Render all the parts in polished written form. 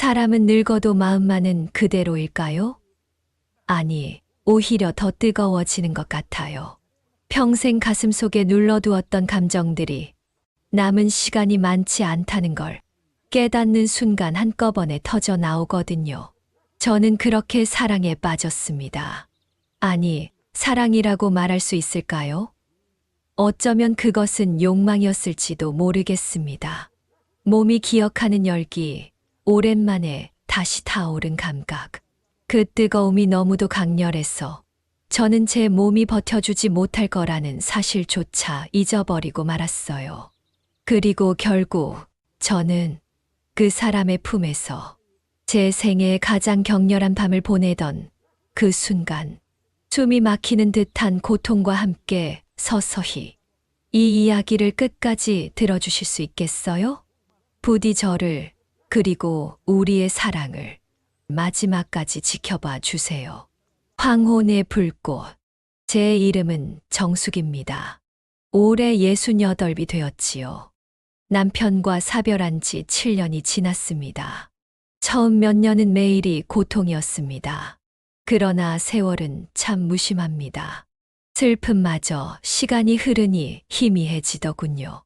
사람은 늙어도 마음만은 그대로일까요? 아니, 오히려 더 뜨거워지는 것 같아요. 평생 가슴속에 눌러두었던 감정들이 남은 시간이 많지 않다는 걸 깨닫는 순간 한꺼번에 터져 나오거든요. 저는 그렇게 사랑에 빠졌습니다. 아니, 사랑이라고 말할 수 있을까요? 어쩌면 그것은 욕망이었을지도 모르겠습니다. 몸이 기억하는 열기, 오랜만에 다시 타오른 감각. 그 뜨거움이 너무도 강렬해서 저는 제 몸이 버텨주지 못할 거라는 사실조차 잊어버리고 말았어요. 그리고 결국 저는 그 사람의 품에서 제 생애의 가장 격렬한 밤을 보내던 그 순간, 숨이 막히는 듯한 고통과 함께 서서히 이 이야기를 끝까지 들어주실 수 있겠어요? 부디 저를, 그리고 우리의 사랑을 마지막까지 지켜봐 주세요. 황혼의 불꽃. 제 이름은 정숙입니다. 올해 68이 되었지요. 남편과 사별한 지 7년이 지났습니다. 처음 몇 년은 매일이 고통이었습니다. 그러나 세월은 참 무심합니다. 슬픔마저 시간이 흐르니 희미해지더군요.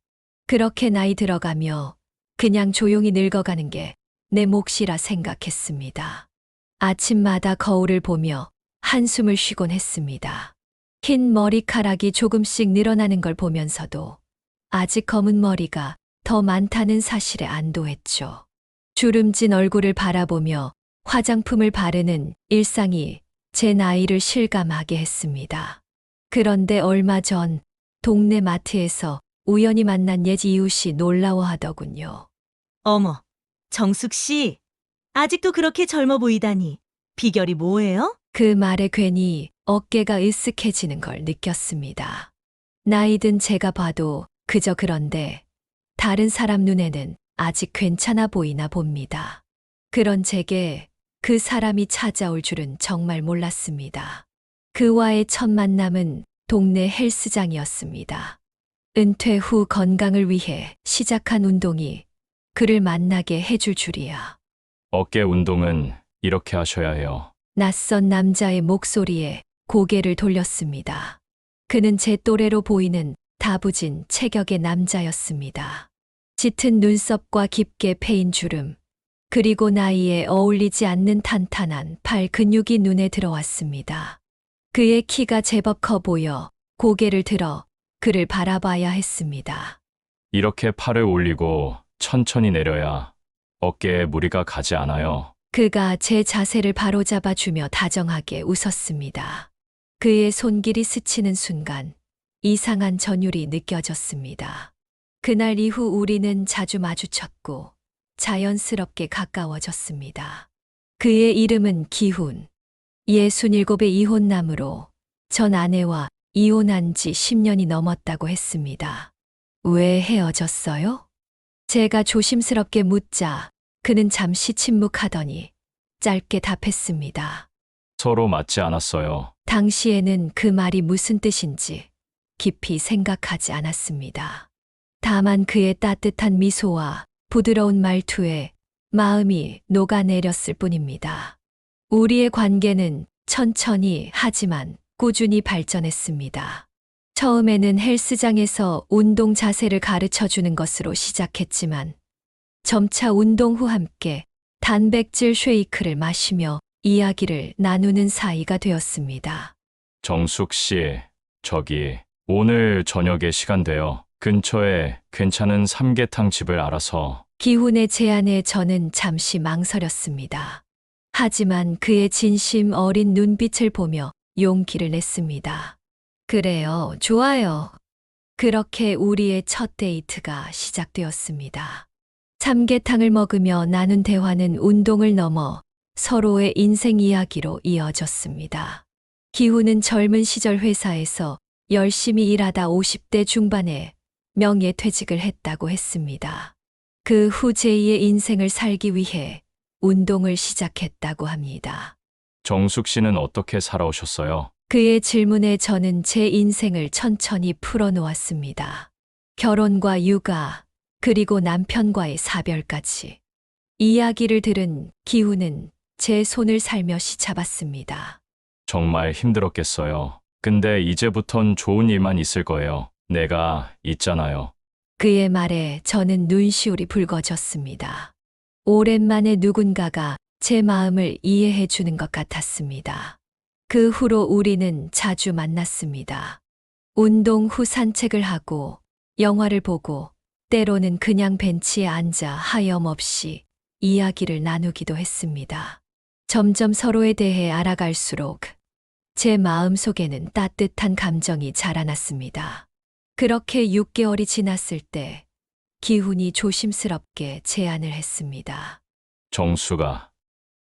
그렇게 나이 들어가며 그냥 조용히 늙어가는 게 내 몫이라 생각했습니다. 아침마다 거울을 보며 한숨을 쉬곤 했습니다. 흰 머리카락이 조금씩 늘어나는 걸 보면서도 아직 검은 머리가 더 많다는 사실에 안도했죠. 주름진 얼굴을 바라보며 화장품을 바르는 일상이 제 나이를 실감하게 했습니다. 그런데 얼마 전 동네 마트에서 우연히 만난 옛 이웃이 놀라워하더군요. 어머, 정숙 씨. 아직도 그렇게 젊어 보이다니. 비결이 뭐예요? 그 말에 괜히 어깨가 으쓱해지는 걸 느꼈습니다. 나이 든 제가 봐도 그저 그런데 다른 사람 눈에는 아직 괜찮아 보이나 봅니다. 그런 제게 그 사람이 찾아올 줄은 정말 몰랐습니다. 그와의 첫 만남은 동네 헬스장이었습니다. 은퇴 후 건강을 위해 시작한 운동이 그를 만나게 해줄 줄이야. 어깨 운동은 이렇게 하셔야 해요. 낯선 남자의 목소리에 고개를 돌렸습니다. 그는 제 또래로 보이는 다부진 체격의 남자였습니다. 짙은 눈썹과 깊게 패인 주름, 그리고 나이에 어울리지 않는 탄탄한 팔 근육이 눈에 들어왔습니다. 그의 키가 제법 커 보여 고개를 들어 그를 바라봐야 했습니다. 이렇게 팔을 올리고 천천히 내려야 어깨에 무리가 가지 않아요. 그가 제 자세를 바로잡아 주며 다정하게 웃었습니다. 그의 손길이 스치는 순간 이상한 전율이 느껴졌습니다. 그날 이후 우리는 자주 마주쳤고 자연스럽게 가까워졌습니다. 그의 이름은 기훈. 67의 이혼남으로 전 아내와 이혼한 지 10년이 넘었다고 했습니다. 왜 헤어졌어요? 제가 조심스럽게 묻자 그는 잠시 침묵하더니 짧게 답했습니다. 서로 맞지 않았어요. 당시에는 그 말이 무슨 뜻인지 깊이 생각하지 않았습니다. 다만 그의 따뜻한 미소와 부드러운 말투에 마음이 녹아내렸을 뿐입니다. 우리의 관계는 천천히 하지만 꾸준히 발전했습니다. 처음에는 헬스장에서 운동 자세를 가르쳐 주는 것으로 시작했지만 점차 운동 후 함께 단백질 쉐이크를 마시며 이야기를 나누는 사이가 되었습니다. 정숙 씨, 저기 오늘 저녁에 시간 돼요. 근처에 괜찮은 삼계탕 집을 알아서. 기훈의 제안에 저는 잠시 망설였습니다. 하지만 그의 진심 어린 눈빛을 보며 용기를 냈습니다. 그래요, 좋아요. 그렇게 우리의 첫 데이트가 시작되었습니다. 삼계탕을 먹으며 나눈 대화는 운동을 넘어 서로의 인생 이야기로 이어졌습니다. 기훈은 젊은 시절 회사에서 열심히 일하다 50대 중반에 명예퇴직을 했다고 했습니다. 그 후 제2의 인생을 살기 위해 운동을 시작했다고 합니다. 정숙 씨는 어떻게 살아오셨어요? 그의 질문에 저는 제 인생을 천천히 풀어놓았습니다. 결혼과 육아, 그리고 남편과의 사별까지. 이야기를 들은 기훈은 제 손을 살며시 잡았습니다. 정말 힘들었겠어요. 근데 이제부턴 좋은 일만 있을 거예요. 내가 있잖아요. 그의 말에 저는 눈시울이 붉어졌습니다. 오랜만에 누군가가 제 마음을 이해해 주는 것 같았습니다. 그 후로 우리는 자주 만났습니다. 운동 후 산책을 하고 영화를 보고 때로는 그냥 벤치에 앉아 하염없이 이야기를 나누기도 했습니다. 점점 서로에 대해 알아갈수록 제 마음 속에는 따뜻한 감정이 자라났습니다. 그렇게 6개월이 지났을 때 기훈이 조심스럽게 제안을 했습니다. 정수가,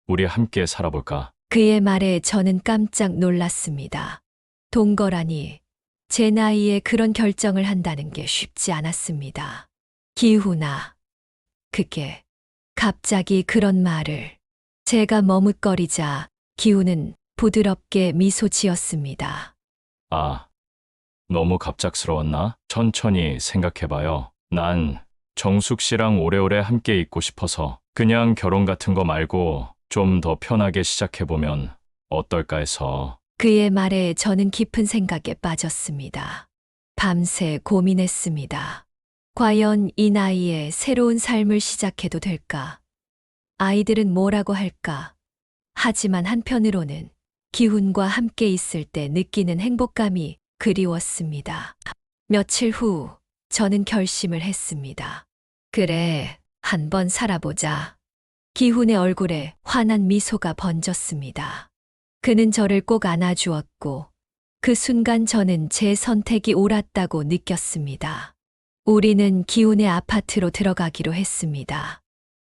우리 함께 살아볼까? 그의 말에 저는 깜짝 놀랐습니다. 동거라니 제 나이에 그런 결정을 한다는 게 쉽지 않았습니다. 기훈아, 그게 갑자기 그런 말을. 제가 머뭇거리자 기훈은 부드럽게 미소 지었습니다. 아, 너무 갑작스러웠나? 천천히 생각해봐요. 난 정숙 씨랑 오래오래 함께 있고 싶어서 그냥 결혼 같은 거 말고 좀 더 편하게 시작해보면 어떨까 해서. 그의 말에 저는 깊은 생각에 빠졌습니다. 밤새 고민했습니다. 과연 이 나이에 새로운 삶을 시작해도 될까? 아이들은 뭐라고 할까? 하지만 한편으로는 기훈과 함께 있을 때 느끼는 행복감이 그리웠습니다. 며칠 후 저는 결심을 했습니다. 그래, 한번 살아보자. 기훈의 얼굴에 환한 미소가 번졌습니다. 그는 저를 꼭 안아주었고 그 순간 저는 제 선택이 옳았다고 느꼈습니다. 우리는 기훈의 아파트로 들어가기로 했습니다.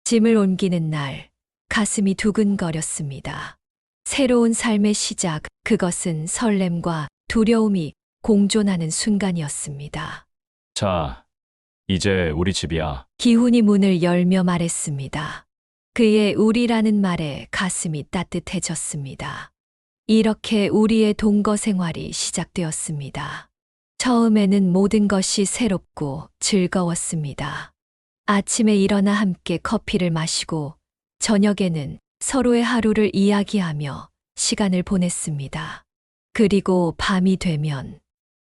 짐을 옮기는 날 가슴이 두근거렸습니다. 새로운 삶의 시작, 그것은 설렘과 두려움이 공존하는 순간이었습니다. 자, 이제 우리 집이야. 기훈이 문을 열며 말했습니다. 그의 우리라는 말에 가슴이 따뜻해졌습니다. 이렇게 우리의 동거 생활이 시작되었습니다. 처음에는 모든 것이 새롭고 즐거웠습니다. 아침에 일어나 함께 커피를 마시고 저녁에는 서로의 하루를 이야기하며 시간을 보냈습니다. 그리고 밤이 되면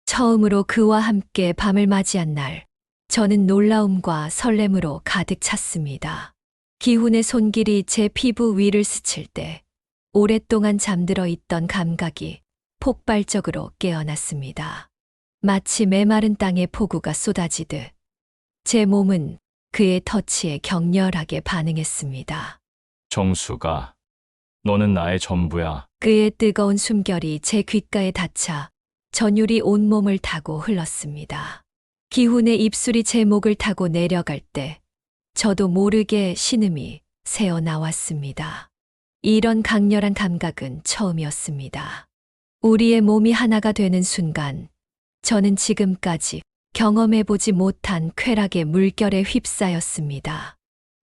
처음으로 그와 함께 밤을 맞이한 날, 저는 놀라움과 설렘으로 가득 찼습니다. 기훈의 손길이 제 피부 위를 스칠 때 오랫동안 잠들어 있던 감각이 폭발적으로 깨어났습니다. 마치 메마른 땅에 폭우가 쏟아지듯 제 몸은 그의 터치에 격렬하게 반응했습니다. 정수가, 너는 나의 전부야. 그의 뜨거운 숨결이 제 귓가에 닿자 전율이 온몸을 타고 흘렀습니다. 기훈의 입술이 제 목을 타고 내려갈 때 저도 모르게 신음이 새어나왔습니다. 이런 강렬한 감각은 처음이었습니다. 우리의 몸이 하나가 되는 순간 저는 지금까지 경험해보지 못한 쾌락의 물결에 휩싸였습니다.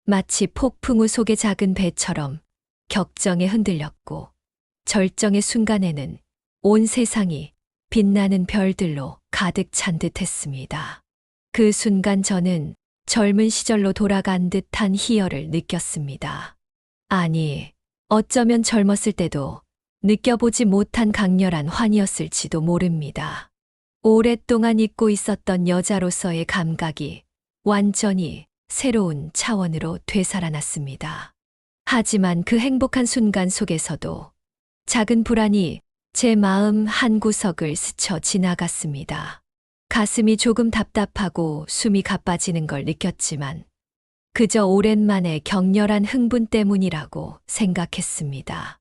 마치 폭풍우 속의 작은 배처럼 격정에 흔들렸고 절정의 순간에는 온 세상이 빛나는 별들로 가득 찬 듯했습니다. 그 순간 저는 젊은 시절로 돌아간 듯한 희열을 느꼈습니다. 아니, 어쩌면 젊었을 때도 느껴보지 못한 강렬한 환희였을지도 모릅니다. 오랫동안 잊고 있었던 여자로서의 감각이 완전히 새로운 차원으로 되살아났습니다. 하지만 그 행복한 순간 속에서도 작은 불안이 제 마음 한구석을 스쳐 지나갔습니다. 가슴이 조금 답답하고 숨이 가빠지는 걸 느꼈지만 그저 오랜만에 격렬한 흥분 때문이라고 생각했습니다.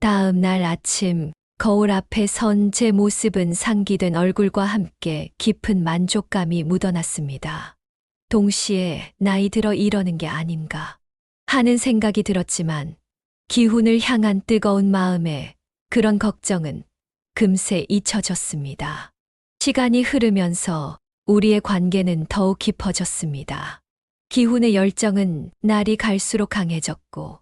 다음 날 아침 거울 앞에 선 제 모습은 상기된 얼굴과 함께 깊은 만족감이 묻어났습니다. 동시에 나이 들어 이러는 게 아닌가 하는 생각이 들었지만 기훈을 향한 뜨거운 마음에 그런 걱정은 금세 잊혀졌습니다. 시간이 흐르면서 우리의 관계는 더욱 깊어졌습니다. 기훈의 열정은 날이 갈수록 강해졌고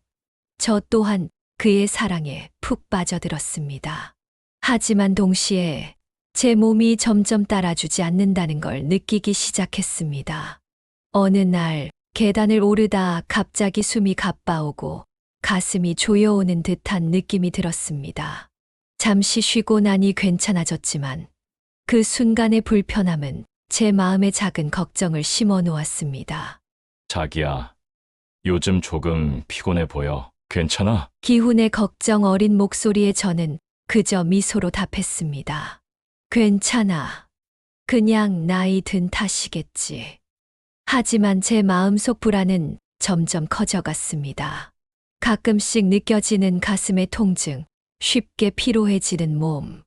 저 또한 그의 사랑에 푹 빠져들었습니다. 하지만 동시에 제 몸이 점점 따라주지 않는다는 걸 느끼기 시작했습니다. 어느 날 계단을 오르다 갑자기 숨이 가빠오고 가슴이 조여오는 듯한 느낌이 들었습니다. 잠시 쉬고 나니 괜찮아졌지만 그 순간의 불편함은 제 마음에 작은 걱정을 심어 놓았습니다. 자기야, 요즘 조금 피곤해 보여. 괜찮아? 기훈의 걱정 어린 목소리에 저는 그저 미소로 답했습니다. 괜찮아. 그냥 나이 든 탓이겠지. 하지만 제 마음속 불안은 점점 커져갔습니다. 가끔씩 느껴지는 가슴의 통증, 쉽게 피로해지는 몸.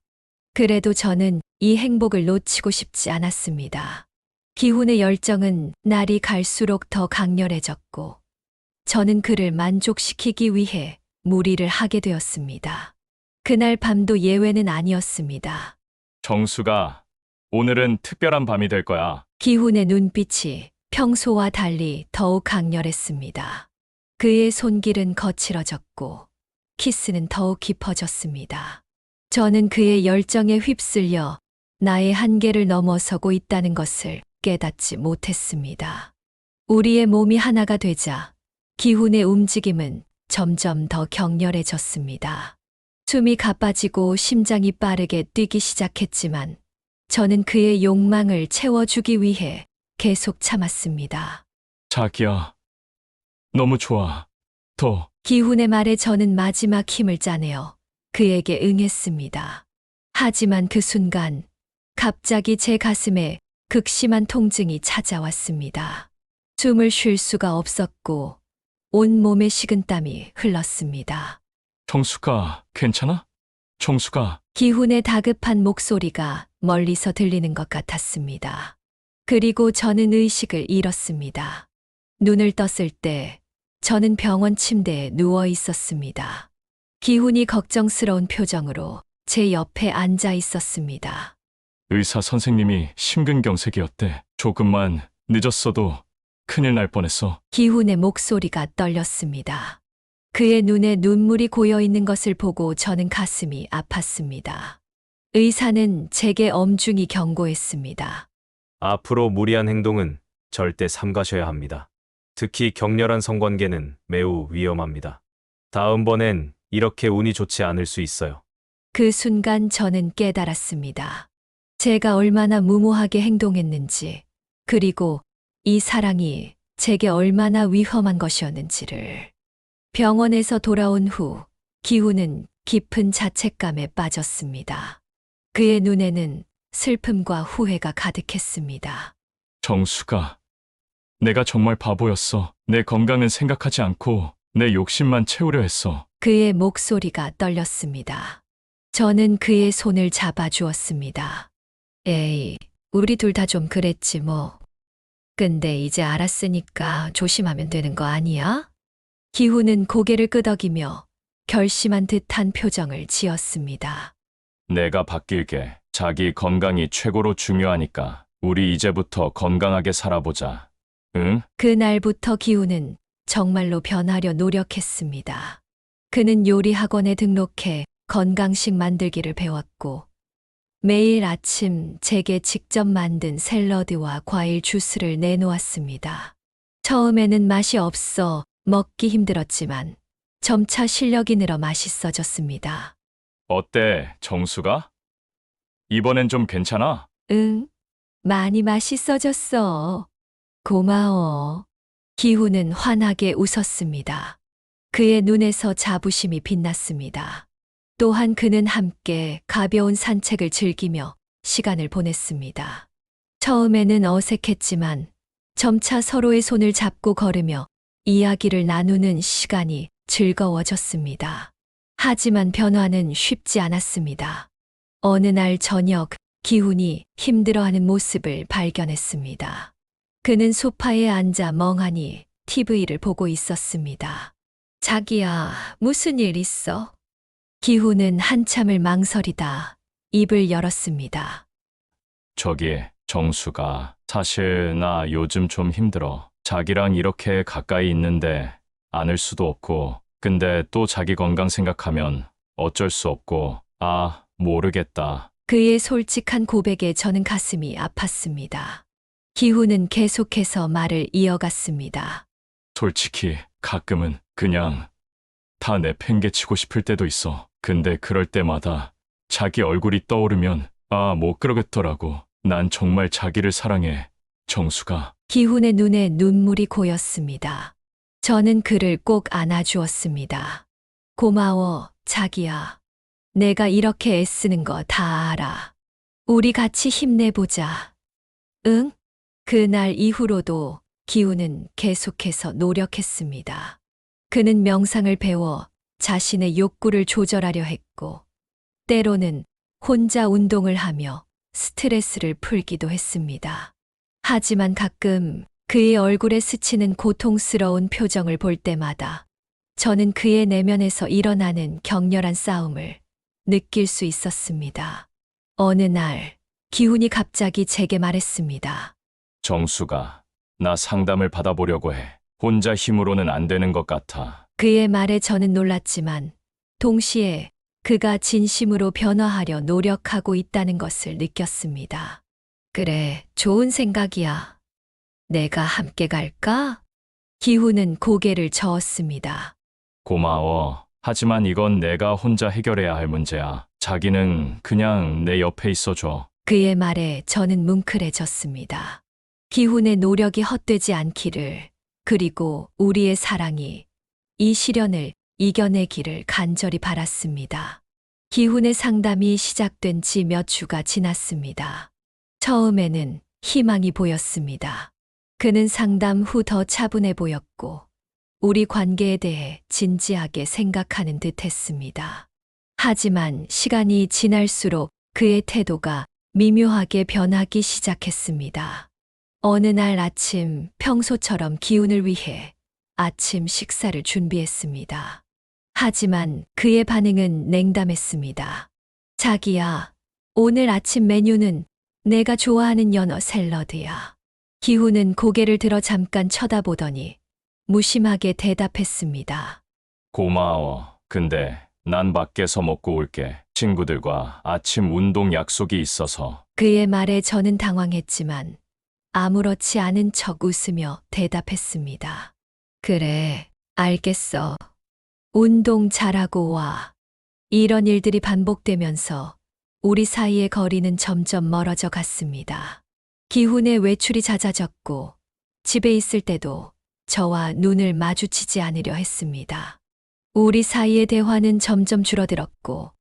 그래도 저는 이 행복을 놓치고 싶지 않았습니다. 기훈의 열정은 날이 갈수록 더 강렬해졌고, 저는 그를 만족시키기 위해 무리를 하게 되었습니다. 그날 밤도 예외는 아니었습니다. 정수가 오늘은 특별한 밤이 될 거야. 기훈의 눈빛이 평소와 달리 더욱 강렬했습니다. 그의 손길은 거칠어졌고 키스는 더욱 깊어졌습니다. 저는 그의 열정에 휩쓸려 나의 한계를 넘어서고 있다는 것을 깨닫지 못했습니다. 우리의 몸이 하나가 되자 기훈의 움직임은 점점 더 격렬해졌습니다. 숨이 가빠지고 심장이 빠르게 뛰기 시작했지만 저는 그의 욕망을 채워주기 위해 계속 참았습니다. 자기야, 너무 좋아. 더. 기훈의 말에 저는 마지막 힘을 짜내어 그에게 응했습니다. 하지만 그 순간 갑자기 제 가슴에 극심한 통증이 찾아왔습니다. 숨을 쉴 수가 없었고 온몸에 식은땀이 흘렀습니다. 정수가 괜찮아? 정수가. 기훈의 다급한 목소리가 멀리서 들리는 것 같았습니다. 그리고 저는 의식을 잃었습니다. 눈을 떴을 때 저는 병원 침대에 누워 있었습니다. 기훈이 걱정스러운 표정으로 제 옆에 앉아 있었습니다. 의사 선생님이 심근경색이었대. 조금만 늦었어도 큰일 날 뻔했어. 기훈의 목소리가 떨렸습니다. 그의 눈에 눈물이 고여 있는 것을 보고 저는 가슴이 아팠습니다. 의사는 제게 엄중히 경고했습니다. 앞으로 무리한 행동은 절대 삼가셔야 합니다. 특히 격렬한 성관계는 매우 위험합니다. 다음번엔 이렇게 운이 좋지 않을 수 있어요. 그 순간 저는 깨달았습니다. 제가 얼마나 무모하게 행동했는지, 그리고 이 사랑이 제게 얼마나 위험한 것이었는지를. 병원에서 돌아온 후 기훈은 깊은 자책감에 빠졌습니다. 그의 눈에는 슬픔과 후회가 가득했습니다. 정수가. 내가 정말 바보였어. 내 건강은 생각하지 않고 내 욕심만 채우려 했어. 그의 목소리가 떨렸습니다. 저는 그의 손을 잡아주었습니다. 에이, 우리 둘 다 좀 그랬지 뭐. 근데 이제 알았으니까 조심하면 되는 거 아니야? 기훈은 고개를 끄덕이며 결심한 듯한 표정을 지었습니다. 내가 바뀔게. 자기 건강이 최고로 중요하니까 우리 이제부터 건강하게 살아보자. 응? 그날부터 기훈은 정말로 변하려 노력했습니다. 그는 요리 학원에 등록해 건강식 만들기를 배웠고 매일 아침 제게 직접 만든 샐러드와 과일 주스를 내놓았습니다. 처음에는 맛이 없어 먹기 힘들었지만 점차 실력이 늘어 맛있어졌습니다. 어때, 정수가? 이번엔 좀 괜찮아? 응, 많이 맛있어졌어. 고마워. 기훈은 환하게 웃었습니다. 그의 눈에서 자부심이 빛났습니다. 또한 그는 함께 가벼운 산책을 즐기며 시간을 보냈습니다. 처음에는 어색했지만 점차 서로의 손을 잡고 걸으며 이야기를 나누는 시간이 즐거워졌습니다. 하지만 변화는 쉽지 않았습니다. 어느 날 저녁 기훈이 힘들어하는 모습을 발견했습니다. 그는 소파에 앉아 멍하니 TV를 보고 있었습니다. 자기야, 무슨 일 있어? 기훈은 한참을 망설이다 입을 열었습니다. 저기, 정수가. 사실 나 요즘 좀 힘들어. 자기랑 이렇게 가까이 있는데 안을 수도 없고, 근데 또 자기 건강 생각하면 어쩔 수 없고, 모르겠다. 그의 솔직한 고백에 저는 가슴이 아팠습니다. 기훈은 계속해서 말을 이어갔습니다. 솔직히 가끔은 그냥 다 내팽개치고 싶을 때도 있어. 근데 그럴 때마다 자기 얼굴이 떠오르면 못 그러겠더라고. 난 정말 자기를 사랑해. 정수가. 기훈의 눈에 눈물이 고였습니다. 저는 그를 꼭 안아주었습니다. 고마워, 자기야. 내가 이렇게 애쓰는 거 다 알아. 우리 같이 힘내보자. 응? 그날 이후로도 기훈은 계속해서 노력했습니다. 그는 명상을 배워 자신의 욕구를 조절하려 했고, 때로는 혼자 운동을 하며 스트레스를 풀기도 했습니다. 하지만 가끔 그의 얼굴에 스치는 고통스러운 표정을 볼 때마다 저는 그의 내면에서 일어나는 격렬한 싸움을 느낄 수 있었습니다. 어느 날 기훈이 갑자기 제게 말했습니다. 정수가. 나 상담을 받아보려고 해. 혼자 힘으로는 안 되는 것 같아. 그의 말에 저는 놀랐지만 동시에 그가 진심으로 변화하려 노력하고 있다는 것을 느꼈습니다. 그래, 좋은 생각이야. 내가 함께 갈까? 기훈은 고개를 저었습니다. 고마워. 하지만 이건 내가 혼자 해결해야 할 문제야. 자기는 그냥 내 옆에 있어줘. 그의 말에 저는 뭉클해졌습니다. 기훈의 노력이 헛되지 않기를, 그리고 우리의 사랑이 이 시련을 이겨내기를 간절히 바랐습니다. 기훈의 상담이 시작된 지 몇 주가 지났습니다. 처음에는 희망이 보였습니다. 그는 상담 후 더 차분해 보였고, 우리 관계에 대해 진지하게 생각하는 듯 했습니다. 하지만 시간이 지날수록 그의 태도가 미묘하게 변하기 시작했습니다. 어느 날 아침 평소처럼 기훈을 위해 아침 식사를 준비했습니다. 하지만 그의 반응은 냉담했습니다. 자기야, 오늘 아침 메뉴는 내가 좋아하는 연어 샐러드야. 기훈은 고개를 들어 잠깐 쳐다보더니 무심하게 대답했습니다. 고마워. 근데 난 밖에서 먹고 올게. 친구들과 아침 운동 약속이 있어서. 그의 말에 저는 당황했지만 아무렇지 않은 척 웃으며 대답했습니다. 그래, 알겠어. 운동 잘하고 와. 이런 일들이 반복되면서 우리 사이의 거리는 점점 멀어져 갔습니다. 기훈의 외출이 잦아졌고 집에 있을 때도 저와 눈을 마주치지 않으려 했습니다. 우리 사이의 대화는 점점 줄어들었고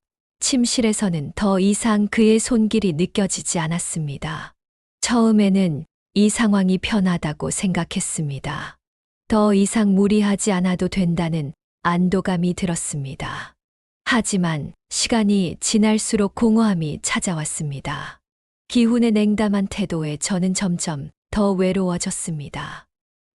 침실에서는 더 이상 그의 손길이 느껴지지 않았습니다. 처음에는 이 상황이 편하다고 생각했습니다. 더 이상 무리하지 않아도 된다는 안도감이 들었습니다. 하지만 시간이 지날수록 공허함이 찾아왔습니다. 기훈의 냉담한 태도에 저는 점점 더 외로워졌습니다.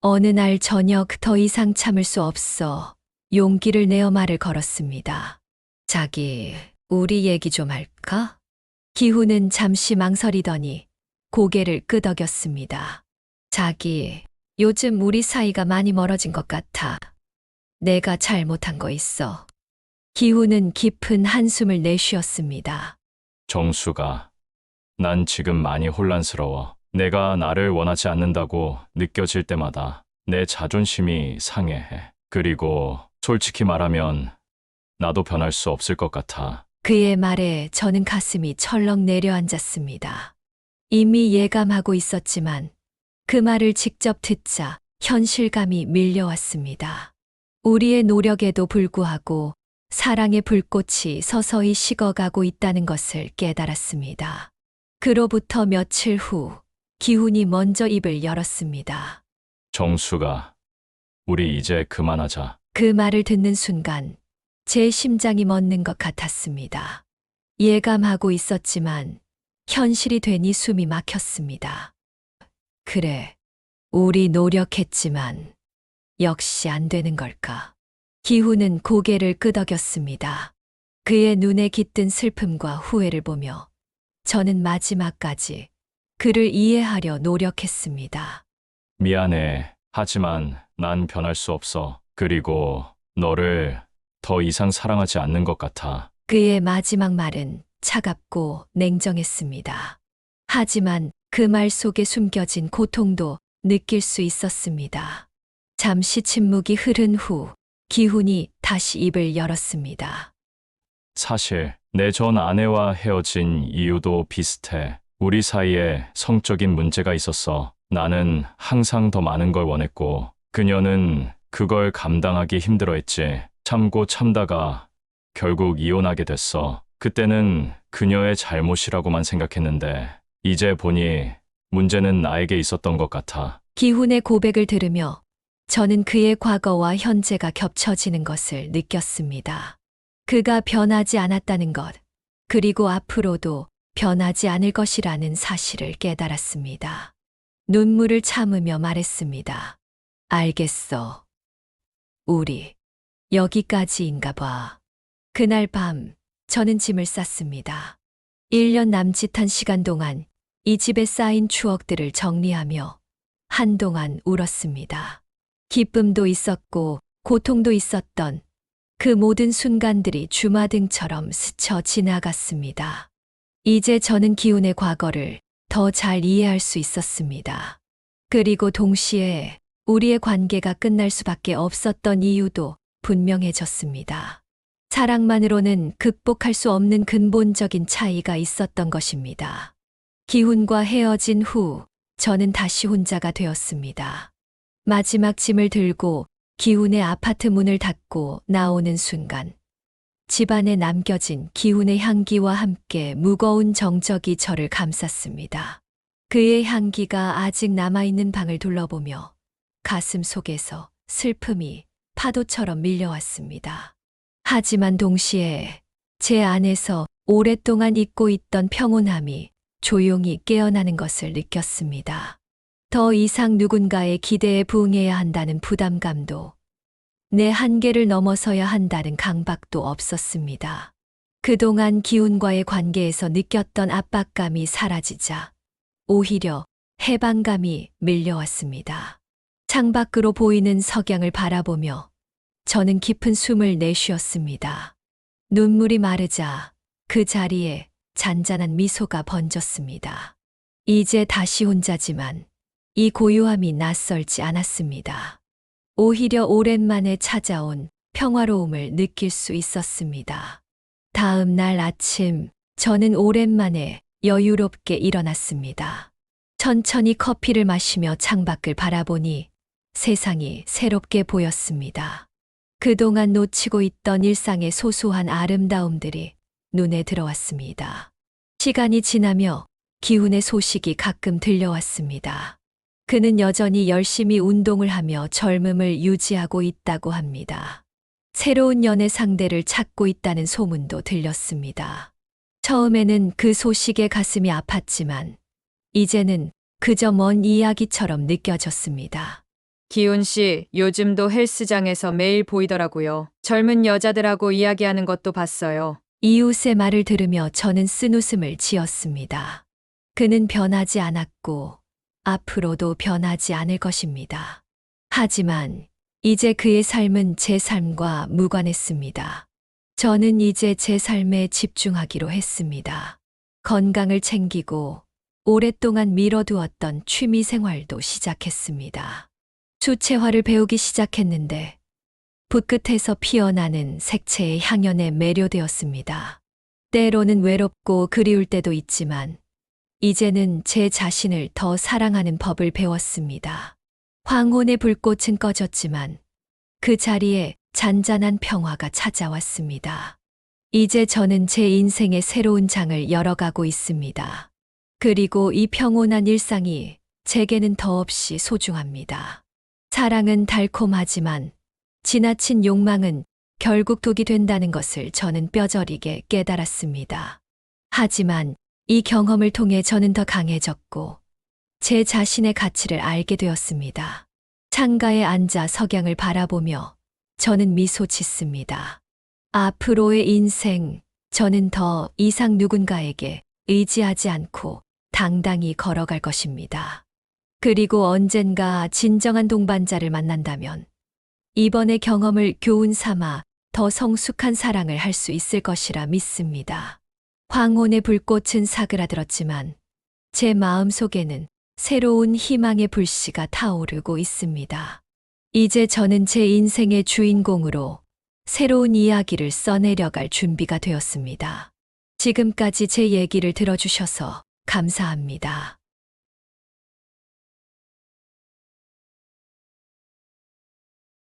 어느 날 저녁 더 이상 참을 수 없어 용기를 내어 말을 걸었습니다. 자기, 우리 얘기 좀 할까? 기훈은 잠시 망설이더니 고개를 끄덕였습니다. 자기, 요즘 우리 사이가 많이 멀어진 것 같아. 내가 잘못한 거 있어. 기훈은 깊은 한숨을 내쉬었습니다. 정수가. 난 지금 많이 혼란스러워. 내가 나를 원하지 않는다고 느껴질 때마다 내 자존심이 상해. 그리고 솔직히 말하면 나도 변할 수 없을 것 같아. 그의 말에 저는 가슴이 철렁 내려앉았습니다. 이미 예감하고 있었지만 그 말을 직접 듣자 현실감이 밀려왔습니다. 우리의 노력에도 불구하고 사랑의 불꽃이 서서히 식어가고 있다는 것을 깨달았습니다. 그로부터 며칠 후 기훈이 먼저 입을 열었습니다. 정수가. 우리 이제 그만하자. 그 말을 듣는 순간 제 심장이 멎는 것 같았습니다. 예감하고 있었지만 현실이 되니 숨이 막혔습니다. 그래, 우리 노력했지만 역시 안 되는 걸까? 기훈은 고개를 끄덕였습니다. 그의 눈에 깃든 슬픔과 후회를 보며 저는 마지막까지 그를 이해하려 노력했습니다. 미안해. 하지만 난 변할 수 없어. 그리고 너를 더 이상 사랑하지 않는 것 같아. 그의 마지막 말은 차갑고 냉정했습니다. 하지만 그 그 말 속에 숨겨진 고통도 느낄 수 있었습니다. 잠시 침묵이 흐른 후 기훈이 다시 입을 열었습니다. 사실 내 전 아내와 헤어진 이유도 비슷해. 우리 사이에 성적인 문제가 있었어. 나는 항상 더 많은 걸 원했고 그녀는 그걸 감당하기 힘들어했지. 참고 참다가 결국 이혼하게 됐어. 그때는 그녀의 잘못이라고만 생각했는데 이제 보니 문제는 나에게 있었던 것 같아. 기훈의 고백을 들으며 저는 그의 과거와 현재가 겹쳐지는 것을 느꼈습니다. 그가 변하지 않았다는 것, 그리고 앞으로도 변하지 않을 것이라는 사실을 깨달았습니다. 눈물을 참으며 말했습니다. 알겠어. 우리 여기까지인가 봐. 그날 밤 저는 짐을 쌌습니다. 1년 남짓한 시간 동안 이 집에 쌓인 추억들을 정리하며 한동안 울었습니다. 기쁨도 있었고 고통도 있었던 그 모든 순간들이 주마등처럼 스쳐 지나갔습니다. 이제 저는 기훈의 과거를 더 잘 이해할 수 있었습니다. 그리고 동시에 우리의 관계가 끝날 수밖에 없었던 이유도 분명해졌습니다. 사랑만으로는 극복할 수 없는 근본적인 차이가 있었던 것입니다. 기훈과 헤어진 후 저는 다시 혼자가 되었습니다. 마지막 짐을 들고 기훈의 아파트 문을 닫고 나오는 순간 집안에 남겨진 기훈의 향기와 함께 무거운 정적이 저를 감쌌습니다. 그의 향기가 아직 남아있는 방을 둘러보며 가슴 속에서 슬픔이 파도처럼 밀려왔습니다. 하지만 동시에 제 안에서 오랫동안 잊고 있던 평온함이 조용히 깨어나는 것을 느꼈습니다. 더 이상 누군가의 기대에 부응해야 한다는 부담감도 내 한계를 넘어서야 한다는 강박도 없었습니다. 그동안 기훈과의 관계에서 느꼈던 압박감이 사라지자 오히려 해방감이 밀려왔습니다. 창밖으로 보이는 석양을 바라보며 저는 깊은 숨을 내쉬었습니다. 눈물이 마르자 그 자리에 잔잔한 미소가 번졌습니다. 이제 다시 혼자지만 이 고요함이 낯설지 않았습니다. 오히려 오랜만에 찾아온 평화로움을 느낄 수 있었습니다. 다음 날 아침, 저는 오랜만에 여유롭게 일어났습니다. 천천히 커피를 마시며 창밖을 바라보니 세상이 새롭게 보였습니다. 그동안 놓치고 있던 일상의 소소한 아름다움들이 눈에 들어왔습니다. 시간이 지나며 기훈의 소식이 가끔 들려왔습니다. 그는 여전히 열심히 운동을 하며 젊음을 유지하고 있다고 합니다. 새로운 연애 상대를 찾고 있다는 소문도 들렸습니다. 처음에는 그 소식에 가슴이 아팠지만 이제는 그저 먼 이야기처럼 느껴졌습니다. 기훈 씨, 요즘도 헬스장에서 매일 보이더라고요. 젊은 여자들하고 이야기하는 것도 봤어요. 이웃의 말을 들으며 저는 쓴웃음을 지었습니다. 그는 변하지 않았고 앞으로도 변하지 않을 것입니다. 하지만 이제 그의 삶은 제 삶과 무관했습니다. 저는 이제 제 삶에 집중하기로 했습니다. 건강을 챙기고 오랫동안 미뤄두었던 취미 생활도 시작했습니다. 수채화를 배우기 시작했는데 붓끝에서 피어나는 색채의 향연에 매료되었습니다. 때로는 외롭고 그리울 때도 있지만 이제는 제 자신을 더 사랑하는 법을 배웠습니다. 황혼의 불꽃은 꺼졌지만 그 자리에 잔잔한 평화가 찾아왔습니다. 이제 저는 제 인생의 새로운 장을 열어가고 있습니다. 그리고 이 평온한 일상이 제게는 더없이 소중합니다. 사랑은 달콤하지만 지나친 욕망은 결국 독이 된다는 것을 저는 뼈저리게 깨달았습니다. 하지만 이 경험을 통해 저는 더 강해졌고 제 자신의 가치를 알게 되었습니다. 창가에 앉아 석양을 바라보며 저는 미소 짓습니다. 앞으로의 인생, 저는 더 이상 누군가에게 의지하지 않고 당당히 걸어갈 것입니다. 그리고 언젠가 진정한 동반자를 만난다면 이번의 경험을 교훈 삼아 더 성숙한 사랑을 할 수 있을 것이라 믿습니다. 황혼의 불꽃은 사그라들었지만 제 마음 속에는 새로운 희망의 불씨가 타오르고 있습니다. 이제 저는 제 인생의 주인공으로 새로운 이야기를 써내려갈 준비가 되었습니다. 지금까지 제 얘기를 들어주셔서 감사합니다.